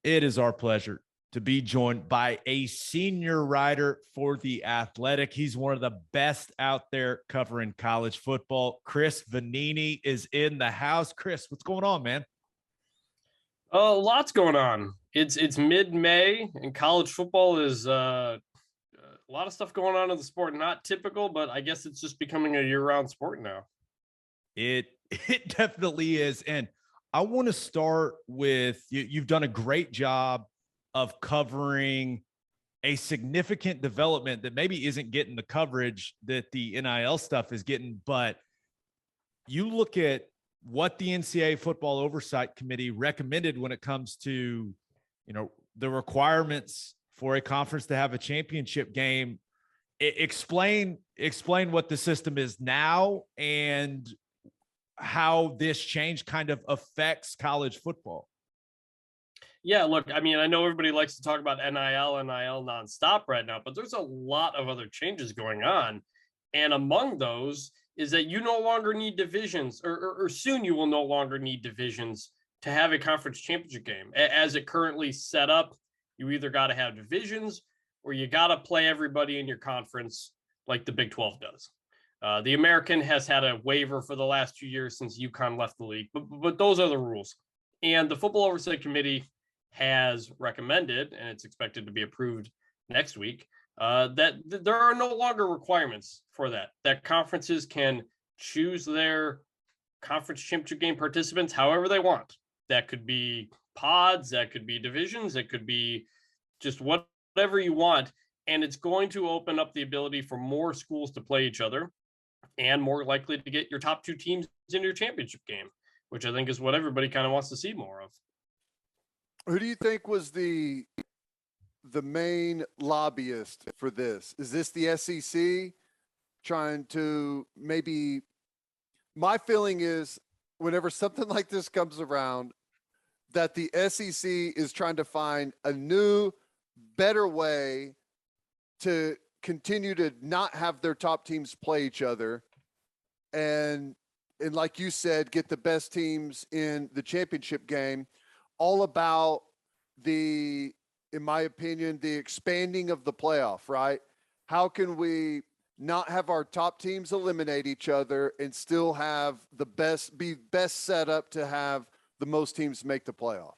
It is our pleasure to be joined by a senior writer for The Athletic. He's one of the best out there covering college football. Chris Vannini is in the house. Chris, what's going on, man? Lots going on. It's mid-May, and college football is a lot of stuff going on in the sport. Not typical, but I guess it's just becoming a year-round sport now. It definitely is. And I want to start with you. You've done a great job of covering a significant development that maybe isn't getting the coverage that the NIL stuff is getting, but you look at what the NCAA Football Oversight Committee recommended when it comes to, the requirements for a conference to have a championship game. Explain what the system is now and how this change kind of affects college football. Yeah, look, I mean, I know everybody likes to talk about NIL nonstop right now, but there's a lot of other changes going on. And among those is that you no longer need divisions, or soon you will no longer need divisions to have a conference championship game. As it currently set up, you either got to have divisions or you got to play everybody in your conference like the Big 12 does. The American has had a waiver for the last 2 years since UConn left the league, but those are the rules. And the Football Oversight Committee has recommended, and it's expected to be approved next week, that there are no longer requirements for that conferences can choose their conference championship game participants however they want. That could be pods, that could be divisions, it could be just whatever you want. And it's going to open up the ability for more schools to play each other and more likely to get your top two teams in your championship game, which I think is what everybody kind of wants to see more of. Who do you think was the main lobbyist for this? Is this the SEC trying to maybe – my feeling is whenever something like this comes around, that the SEC is trying to find a new, better way to continue to not have their top teams play each other and like you said, get the best teams in the championship game. All about in my opinion, the expanding of the playoff, right? How can we not have our top teams eliminate each other and still have be best set up to have the most teams make the playoff?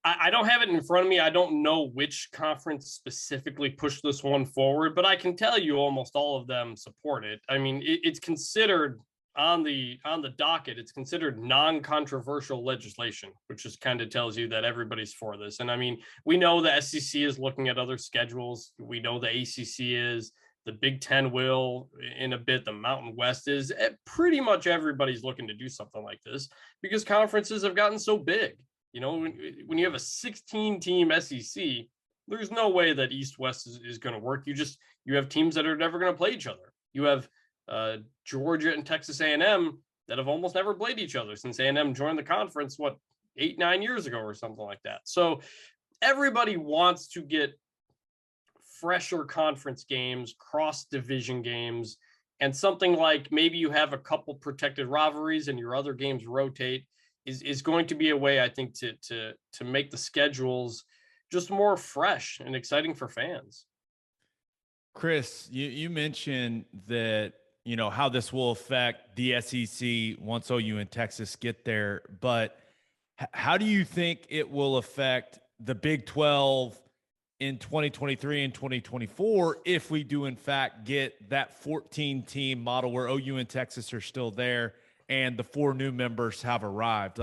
I don't have it in front of me. I don't know which conference specifically pushed this one forward, but I can tell you almost all of them support it. I mean, it's considered on the docket, it's considered non-controversial legislation, which just kind of tells you that everybody's for this. And I mean, we know the SEC is looking at other schedules. We know the ACC is, the Big Ten will in a bit, the Mountain West is. Pretty much everybody's looking to do something like this because conferences have gotten so big. When you have a 16-team SEC, there's no way that East-West is going to work. You have teams that are never going to play each other. You have Georgia and Texas A&M that have almost never played each other since A&M joined the conference, 8-9 years ago or something like that. So everybody wants to get fresher conference games, cross-division games, and something like maybe you have a couple protected rivalries and your other games rotate is going to be a way, I think, to make the schedules just more fresh and exciting for fans. Chris, you mentioned that, how this will affect the SEC once OU and Texas get there, but how do you think it will affect the Big 12 in 2023 and 2024 if we do in fact get that 14-team model where OU and Texas are still there and the 4 new members have arrived?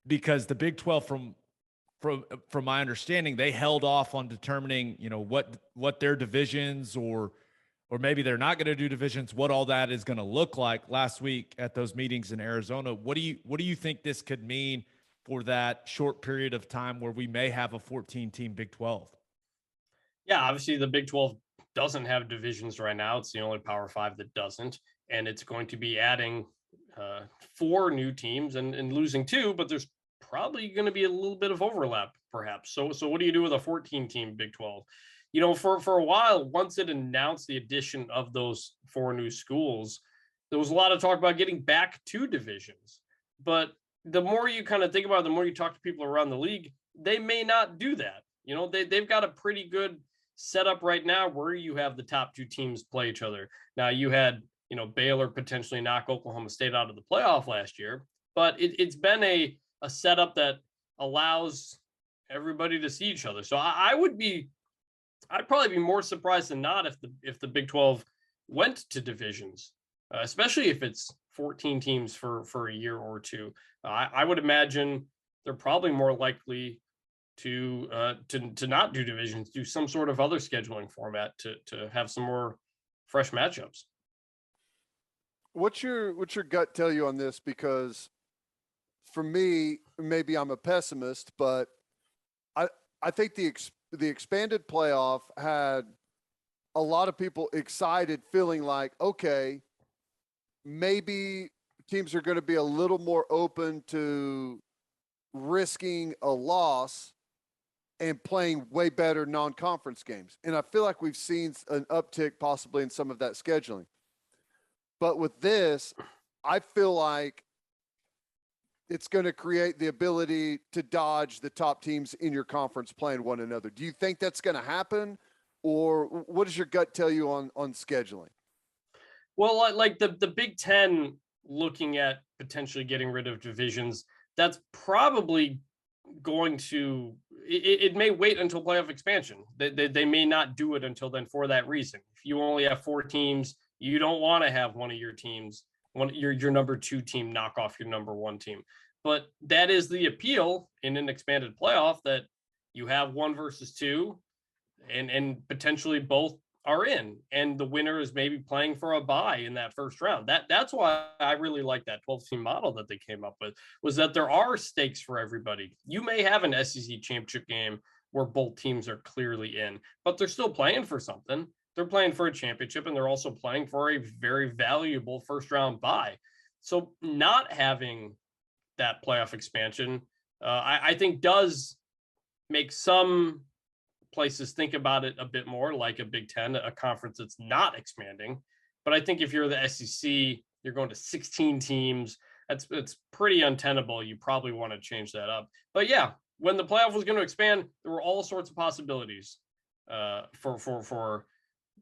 Because the Big 12, from my understanding, they held off on determining, what their divisions or maybe they're not going to do divisions, what all that is going to look like last week at those meetings in Arizona. What do you think this could mean for that short period of time where we may have a 14-team Big 12? Yeah, obviously the Big 12 doesn't have divisions right now. It's the only Power 5 that doesn't, and it's going to be adding 4 new teams and losing 2, but there's probably going to be a little bit of overlap perhaps. So what do you do with a 14-team Big 12? For a while, once it announced the addition of those 4 new schools, there was a lot of talk about getting back to divisions. But the more you kind of think about it, the more you talk to people around the league, they may not do that. You know, they've got a pretty good setup right now where you have the top two teams play each other. Now you had, you know, Baylor potentially knock Oklahoma State out of the playoff last year, but it's been a setup that allows everybody to see each other. So I'd probably be more surprised than not if the Big 12 went to divisions, especially if it's 14 teams for a year or two. I would imagine they're probably more likely to not do divisions, do some sort of other scheduling format to have some more fresh matchups. What's your gut tell you on this? Because for me, maybe I'm a pessimist, but I think the expanded playoff had a lot of people excited, feeling like, okay, maybe teams are going to be a little more open to risking a loss and playing way better non-conference games. And I feel like we've seen an uptick possibly in some of that scheduling. But with this, I feel like it's going to create the ability to dodge the top teams in your conference playing one another. Do you think that's going to happen? Or what does your gut tell you on scheduling? Well, like the Big Ten looking at potentially getting rid of divisions, that's probably going to, it may wait until playoff expansion. They may not do it until then for that reason. If you only have 4 teams, you don't want to have one of your teams, your number 2 team knock off your number 1 team. But that is the appeal in an expanded playoff, that you have 1 versus 2 and potentially both are in, and the winner is maybe playing for a bye in that first round. That's why I really like that 12-team model that they came up with, was that there are stakes for everybody. You may have an SEC championship game where both teams are clearly in, but they're still playing for something. They're playing for a championship, and they're also playing for a very valuable first round bye. So not having that playoff expansion, I think does make some places think about it a bit more like a Big Ten, a conference that's not expanding. But I think if you're the SEC, you're going to 16 teams. It's pretty untenable. You probably want to change that up. But yeah, when the playoff was going to expand, there were all sorts of possibilities for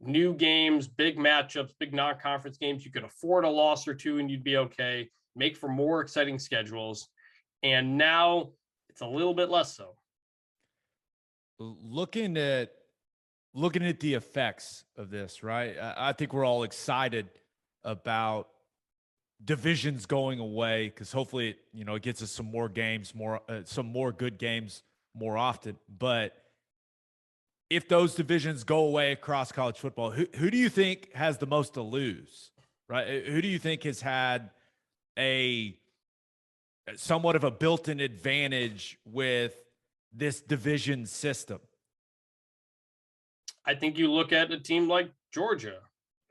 new games, big matchups, big non-conference games. You could afford a loss or two and you'd be okay. Make for more exciting schedules. And now it's a little bit less so. Looking at the effects of this, right? I think we're all excited about divisions going away, because hopefully, it gets us some more games, some more good games more often. But if those divisions go away across college football, who do you think has the most to lose, right? Who do you think has had a somewhat of a built-in advantage with this division system? I think you look at a team like Georgia,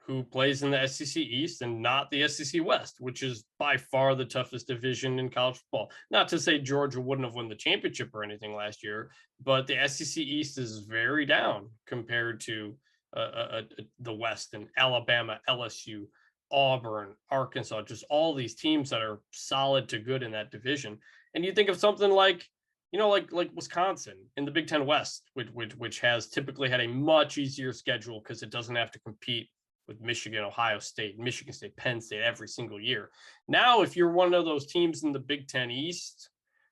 who plays in the SEC East and not the SEC West, which is by far the toughest division in college football. Not to say Georgia wouldn't have won the championship or anything last year, but the SEC East is very down compared to the West, and Alabama, LSU, Auburn, Arkansas, just all these teams that are solid to good in that division. And you think of something like, like Wisconsin in the Big Ten West, which has typically had a much easier schedule because it doesn't have to compete with Michigan, Ohio State, Michigan State, Penn State every single year. Now, if you're one of those teams in the Big Ten East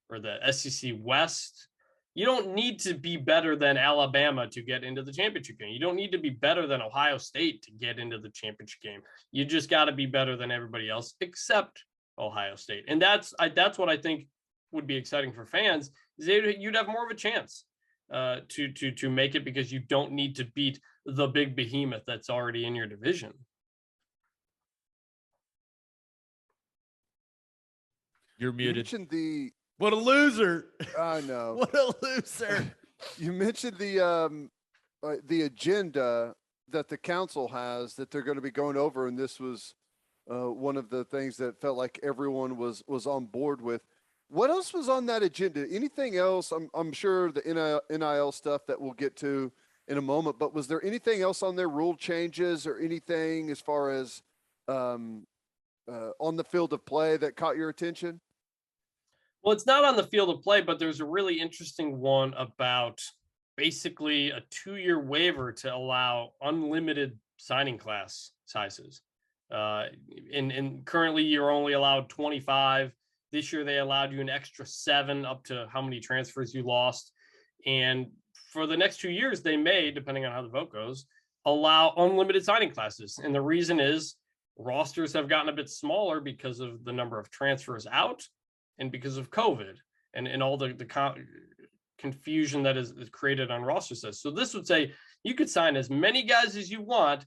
or the SEC West, you don't need to be better than Alabama to get into the championship game. You don't need to be better than Ohio State to get into the championship game. You just got to be better than everybody else except Ohio State. And that's what I think would be exciting for fans, is you'd have more of a chance to make it, because you don't need to beat the big behemoth that's already in your division. You're muted. You mentioned what a loser. I know. What a loser. You mentioned the agenda that the council has that they're going to be going over, and this was one of the things that felt like everyone was on board with. What else was on that agenda? Anything else? I'm sure the NIL stuff that we'll get to in a moment, but was there anything else on their rule changes or anything as far as on the field of play that caught your attention? Well, it's not on the field of play, but there's a really interesting one about basically a 2-year waiver to allow unlimited signing class sizes. And currently you're only allowed 25. This year they allowed you an extra 7 up to how many transfers you lost. And for the next 2 years, they may, depending on how the vote goes, allow unlimited signing classes. And the reason is rosters have gotten a bit smaller because of the number of transfers out and because of COVID and all the confusion that is created on roster size. So this would say you could sign as many guys as you want,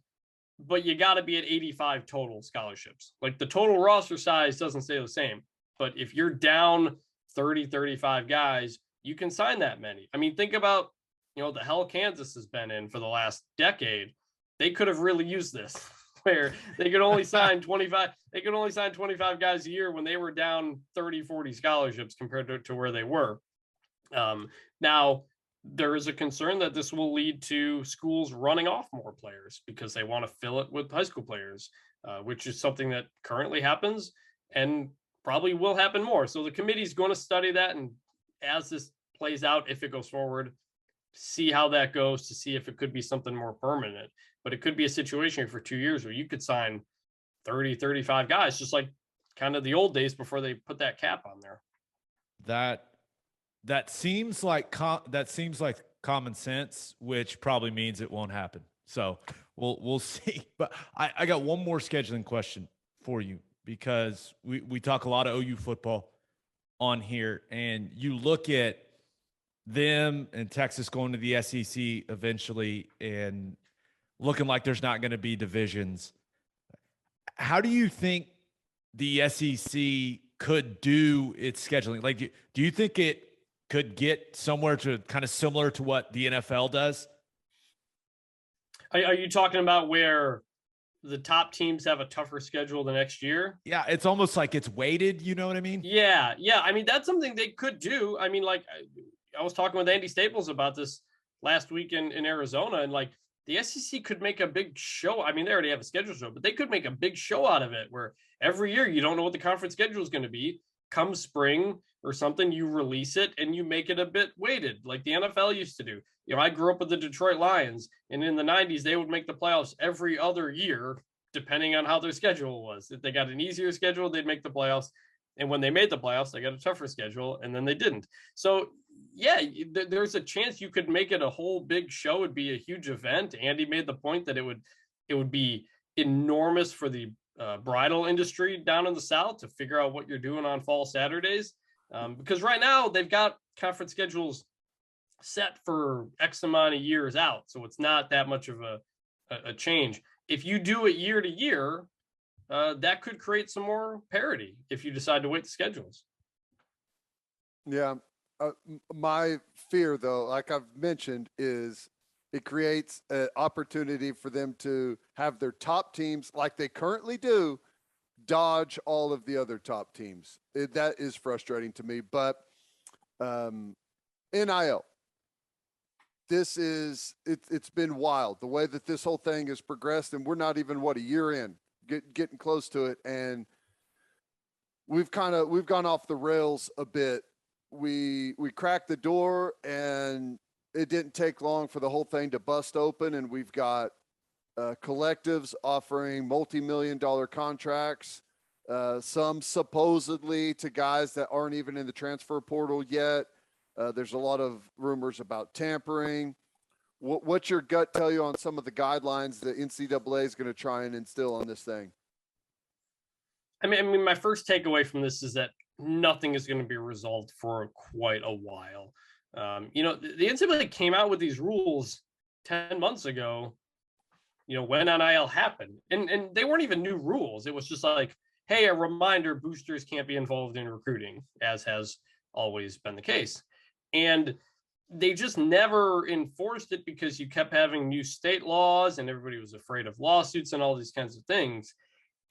but you got to be at 85 total scholarships. Like the total roster size doesn't stay the same, but if you're down 30, 35 guys, you can sign that many. I mean, think about, the hell Kansas has been in for the last decade. They could have really used this where they could only sign 25. They could only sign 25 guys a year when they were down 30, 40 scholarships compared to where they were. Now, there is a concern that this will lead to schools running off more players because they want to fill it with high school players, which is something that currently happens and probably will happen more. So the committee is going to study that. And as this plays out, if it goes forward, see how that goes to see if it could be something more permanent. But it could be a situation for 2 years where you could sign 30, 35 guys, just like kind of the old days before they put that cap on there. That seems like common sense, which probably means it won't happen. So we'll see. But I got one more scheduling question for you, because we talk a lot of OU football on here, and you look at them and Texas going to the SEC eventually and looking like there's not going to be divisions. How do you think the SEC could do its scheduling? Like, do you think it could get somewhere to kind of similar to what the NFL does? Are you talking about where the top teams have a tougher schedule the next year? Yeah, it's almost like it's weighted. You know what I mean? Yeah. I mean, that's something they could do. I mean, like I was talking with Andy Staples about this last week in Arizona, and like the SEC could make a big show. I mean, they already have a schedule show, but they could make a big show out of it where every year you don't know what the conference schedule is going to be. Come spring or something, you release it and you make it a bit weighted like the NFL used to do. I grew up with the Detroit Lions, and in the 90s, they would make the playoffs every other year, depending on how their schedule was. If they got an easier schedule, they'd make the playoffs. And when they made the playoffs, they got a tougher schedule, and then they didn't. So yeah, there's a chance you could make it a whole big show. It'd be a huge event. Andy made the point that it would be enormous for the bridal industry down in the South to figure out what you're doing on fall Saturdays. Because right now they've got conference schedules set for X amount of years out. So it's not that much of a change. If you do it year to year, that could create some more parity if you decide to weight the schedules. Yeah. My fear, though, like I've mentioned, is it creates an opportunity for them to have their top teams, like they currently do, dodge all of the other top teams. That is frustrating to me. But NIL, it's been wild the way that this whole thing has progressed, and we're not even a year in, getting close to it, and we've gone off the rails a bit. We cracked the door, and it didn't take long for the whole thing to bust open, and we've got collectives offering multi-million-dollar contracts, some supposedly to guys that aren't even in the transfer portal yet. There's a lot of rumors about tampering. What's your gut tell you on some of the guidelines that NCAA is going to try and instill on this thing? I mean, my first takeaway from this is that nothing is going to be resolved for quite a while. The NCAA came out with these rules 10 months ago, when NIL happened, and they weren't even new rules. It was just like, hey, a reminder, boosters can't be involved in recruiting, as has always been the case. And they just never enforced it because you kept having new state laws and everybody was afraid of lawsuits and all these kinds of things.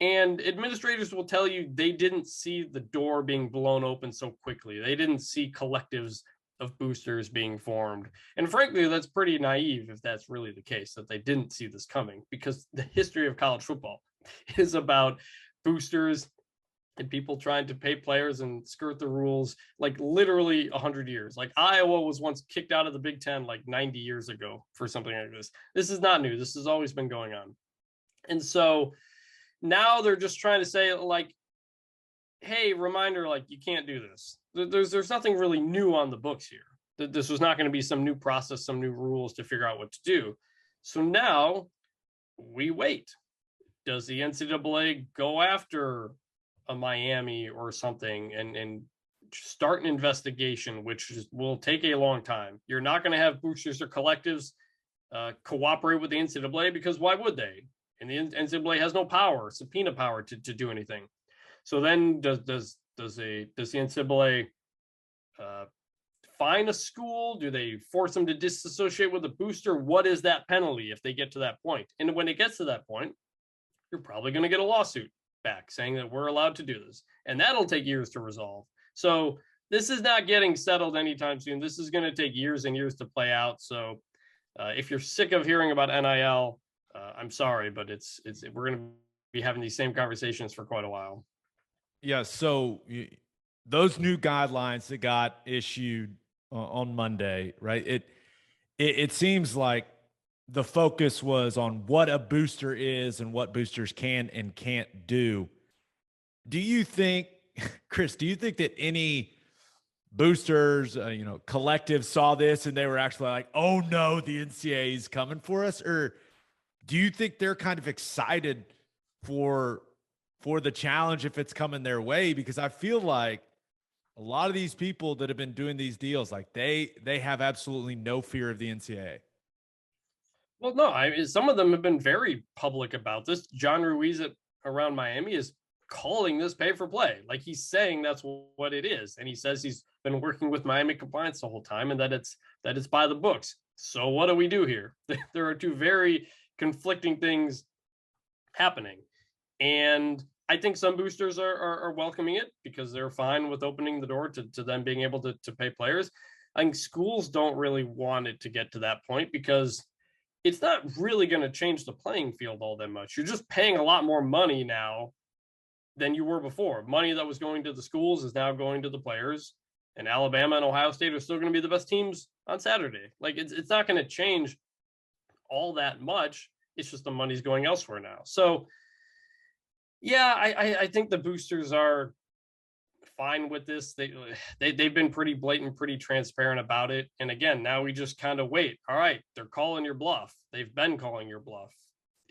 And administrators will tell you they didn't see the door being blown open so quickly. They didn't see collectives of boosters being formed. And frankly, that's pretty naive if that's really the case, that they didn't see this coming, because the history of college football is about boosters and people trying to pay players and skirt the rules, like literally 100 years. Like Iowa was once kicked out of the Big Ten like 90 years ago for something like this. This is not new. This has always been going on. And so now they're just trying to say, like, hey, reminder, like, you can't do this. There's nothing really new on the books here. This was not going to be some new process, some new rules to figure out what to do. So now we wait. Does the NCAA go after a Miami or something and start an investigation, which will take a long time? You're not going to have boosters or collectives cooperate with the NCAA, because why would they? And the NCAA has no power, subpoena power to do anything. So then does the NCAA fine a school? Do they force them to disassociate with a booster? What is that penalty if they get to that point? And when it gets to that point, you're probably going to get a lawsuit back saying that we're allowed to do this. And that'll take years to resolve. So this is not getting settled anytime soon. This is going to take years and years to play out. So if you're sick of hearing about NIL, I'm sorry, but we're going to be having these same conversations for quite a while. Yeah. So those new guidelines that got issued on Monday, right? It seems like the focus was on what a booster is and what boosters can and can't do. Do you think, Chris, do you think that any boosters, collectives saw this and they were actually like, oh no, the NCAA is coming for us? Or do you think they're kind of excited for the challenge if it's coming their way? Because I feel like a lot of these people that have been doing these deals, like they have absolutely no fear of the NCAA. Well, no, some of them have been very public about this. John Ruiz around Miami is calling this pay for play. Like, he's saying that's what it is. And he says he's been working with Miami compliance the whole time and that it's by the books. So what do we do here? There are two very conflicting things happening. And I think some boosters are welcoming it because they're fine with opening the door to them being able to pay players. I think schools don't really want it to get to that point because it's not really going to change the playing field all that much. You're just paying a lot more money now than you were before. Money that was going to the schools is now going to the players, and Alabama and Ohio State are still going to be the best teams on Saturday. Like, it's not going to change all that much. It's just the money's going elsewhere now. So yeah, I think the boosters are fine with this. They've been pretty blatant, pretty transparent about it. And again, now we just kind of wait. All right, they're calling your bluff. They've been calling your bluff.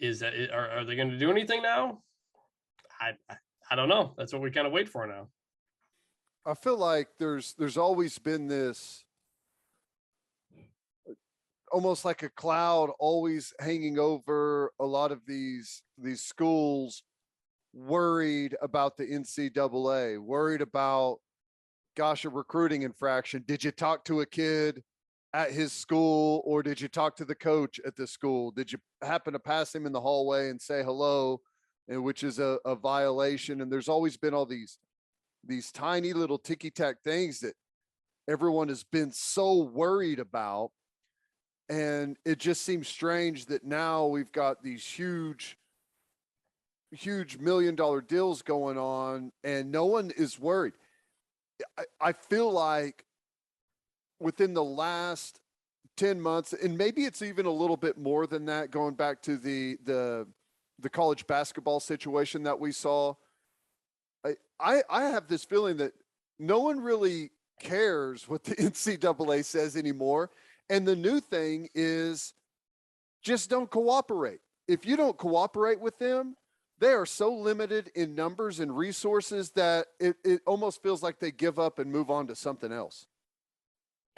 Are they going to do anything now? I don't know. That's what we kind of wait for now. I feel like there's always been this almost like a cloud always hanging over a lot of these schools, worried about the NCAA, worried about, gosh, a recruiting infraction. Did you talk to a kid at his school, or did you talk to the coach at the school? Did you happen to pass him in the hallway and say hello, and which is a violation? And there's always been all these tiny little ticky-tack things that everyone has been so worried about. And it just seems strange that now we've got these huge $1 million deals going on and no one is worried. I feel like within the last 10 months, and maybe it's even a little bit more than that, going back to the college basketball situation that we saw, I have this feeling that no one really cares what the NCAA says anymore. And the new thing is just don't cooperate. If you don't cooperate with them, they are so limited in numbers and resources that it almost feels like they give up and move on to something else.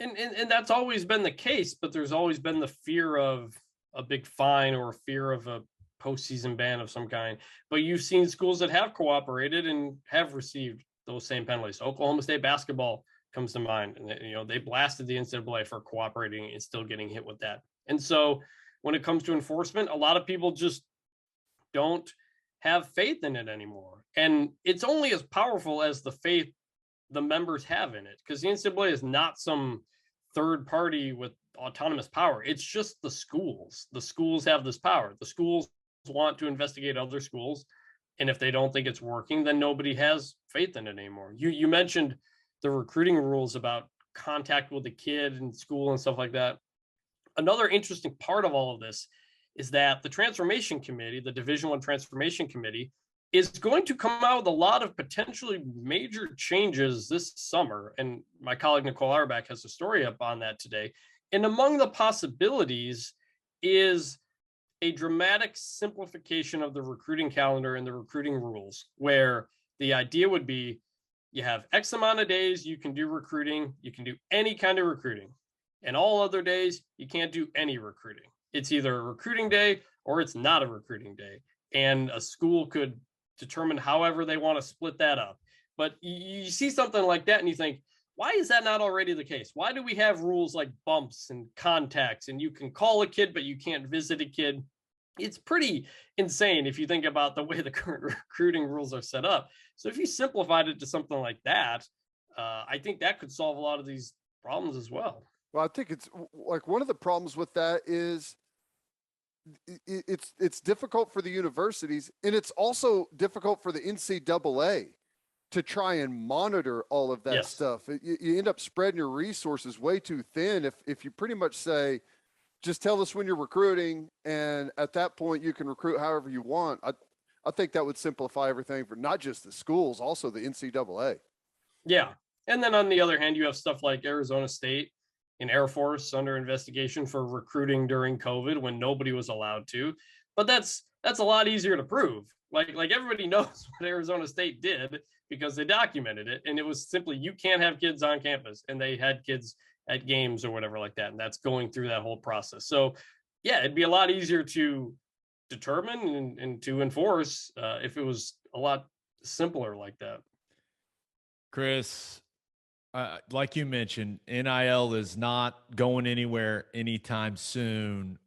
And that's always been the case, but there's always been the fear of a big fine or fear of a postseason ban of some kind. But you've seen schools that have cooperated and have received those same penalties. Oklahoma State basketball comes to mind, and they blasted the NCAA for cooperating and still getting hit with that. And so when it comes to enforcement, a lot of people just don't have faith in it anymore. And it's only as powerful as the faith the members have in it, because the NCAA is not some third party with autonomous power. It's just the schools. The schools have this power. The schools want to investigate other schools, And if they don't think it's working, then nobody has faith in it anymore. You mentioned the recruiting rules about contact with the kid in school and stuff like that. Another interesting part of all of this is that the Transformation Committee, the Division I Transformation Committee, is going to come out with a lot of potentially major changes this summer. And my colleague Nicole Auerbach has a story up on that today. And among the possibilities is a dramatic simplification of the recruiting calendar and the recruiting rules, where the idea would be you have X amount of days you can do recruiting, you can do any kind of recruiting, and all other days you can't do any recruiting. It's either a recruiting day or it's not a recruiting day. And a school could determine however they want to split that up. But you see something like that and you think, why is that not already the case? Why do we have rules like bumps and contacts, and you can call a kid, but you can't visit a kid? It's pretty insane if you think about the way the current recruiting rules are set up. So if you simplified it to something like that, I think that could solve a lot of these problems as well. Well, I think it's like one of the problems with that is it's difficult for the universities, and it's also difficult for the NCAA to try and monitor all of that stuff. You end up spreading your resources way too thin if you pretty much say, just tell us when you're recruiting, and at that point you can recruit however you want. I think that would simplify everything for not just the schools, also the NCAA. Yeah. And then on the other hand, you have stuff like Arizona State and Air Force under investigation for recruiting during COVID when nobody was allowed to. But that's a lot easier to prove. Like everybody knows what Arizona State did because they documented it. And it was simply, you can't have kids on campus, and they had kids at games or whatever like that. And that's going through that whole process. So yeah, it'd be a lot easier to determine and to enforce if it was a lot simpler like that. Chris, like you mentioned, NIL is not going anywhere anytime soon.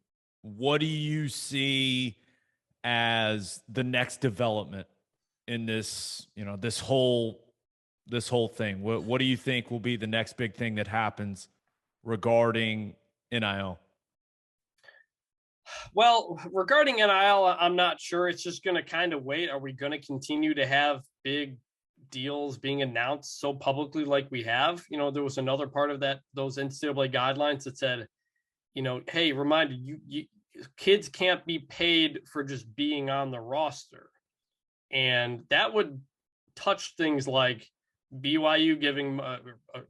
What do you see as the next development in this, this whole thing? What do you think will be the next big thing that happens regarding NIL? Well, regarding NIL, I'm not sure. It's just going to kind of wait. Are we going to continue to have big deals being announced so publicly like we have? There was another part of that, those NCAA guidelines that said, hey, reminder, you kids can't be paid for just being on the roster. And that would touch things like BYU giving a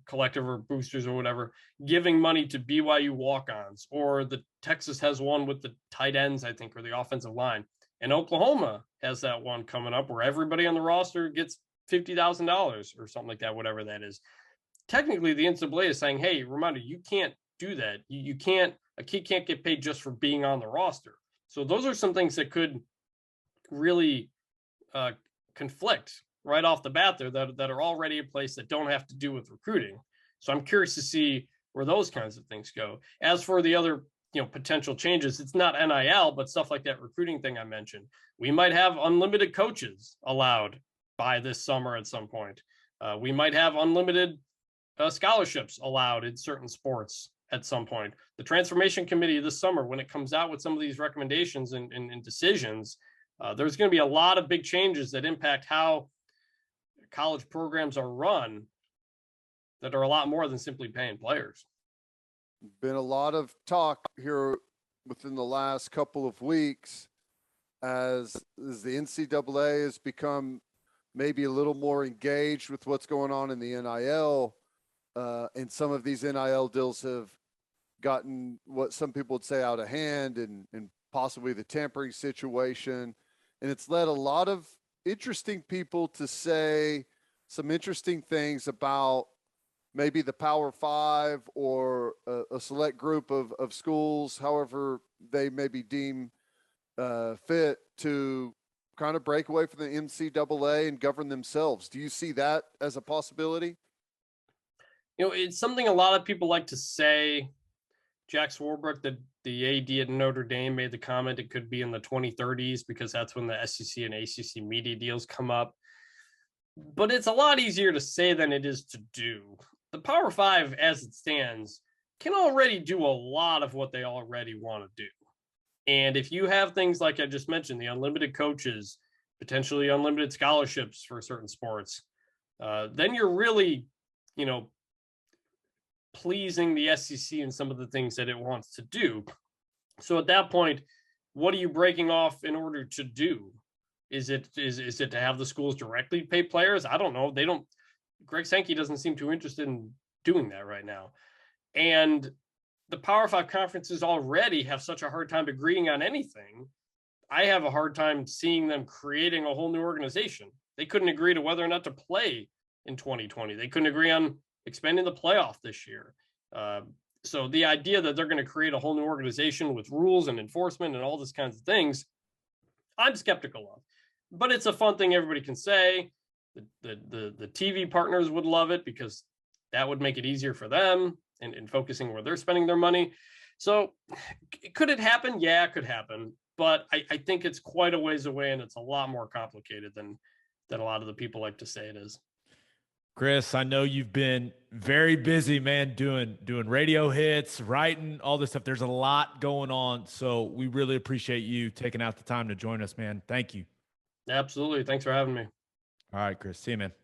collective or boosters or whatever, giving money to BYU walk-ons, or the Texas has one with the tight ends, I think, or the offensive line. And Oklahoma has that one coming up where everybody on the roster gets $50,000 or something like that, whatever that is. Technically, the NCAA is saying, hey, reminder, you can't do that. You can't, a kid can't get paid just for being on the roster. So those are some things that could really conflict right off the bat there that are already in place that don't have to do with recruiting. So I'm curious to see where those kinds of things go. As for the other, potential changes, it's not NIL, but stuff like that recruiting thing I mentioned. We might have unlimited coaches allowed by this summer at some point. We might have unlimited scholarships allowed in certain sports at some point. The Transformation Committee this summer, when it comes out with some of these recommendations and decisions, there's going to be a lot of big changes that impact how college programs are run that are a lot more than simply paying players. Been a lot of talk here within the last couple of weeks as the NCAA has become maybe a little more engaged with what's going on in the NIL, and some of these NIL deals have gotten what some people would say out of hand, and possibly the tampering situation. And it's led a lot of interesting people to say some interesting things about maybe the Power Five or a select group of schools, however they maybe deem fit, to kind of break away from the NCAA and govern themselves. Do you see that as a possibility? It's something a lot of people like to say. Jack Swarbrick, the AD at Notre Dame, made the comment it could be in the 2030s because that's when the SEC and ACC media deals come up. But it's a lot easier to say than it is to do. The Power Five, as it stands, can already do a lot of what they already want to do. And if you have things like I just mentioned, the unlimited coaches, potentially unlimited scholarships for certain sports, then you're really, pleasing the SEC in some of the things that it wants to do. So at that point, what are you breaking off in order to do? Is it to have the schools directly pay players? I don't know. Greg Sankey doesn't seem too interested in doing that right now. And the Power 5 conferences already have such a hard time agreeing on anything. I have a hard time seeing them creating a whole new organization. They couldn't agree to whether or not to play in 2020. They couldn't agree on expanding the playoff this year. So the idea that they're going to create a whole new organization with rules and enforcement and all these kinds of things, I'm skeptical of. But it's a fun thing everybody can say. The TV partners would love it because that would make it easier for them and focusing where they're spending their money. So could it happen? Yeah, it could happen. But I think it's quite a ways away, and it's a lot more complicated than a lot of the people like to say it is. Chris, I know you've been very busy, man, doing radio hits, writing, all this stuff. There's a lot going on. So we really appreciate you taking out the time to join us, man. Thank you. Absolutely. Thanks for having me. All right, Chris. See you, man.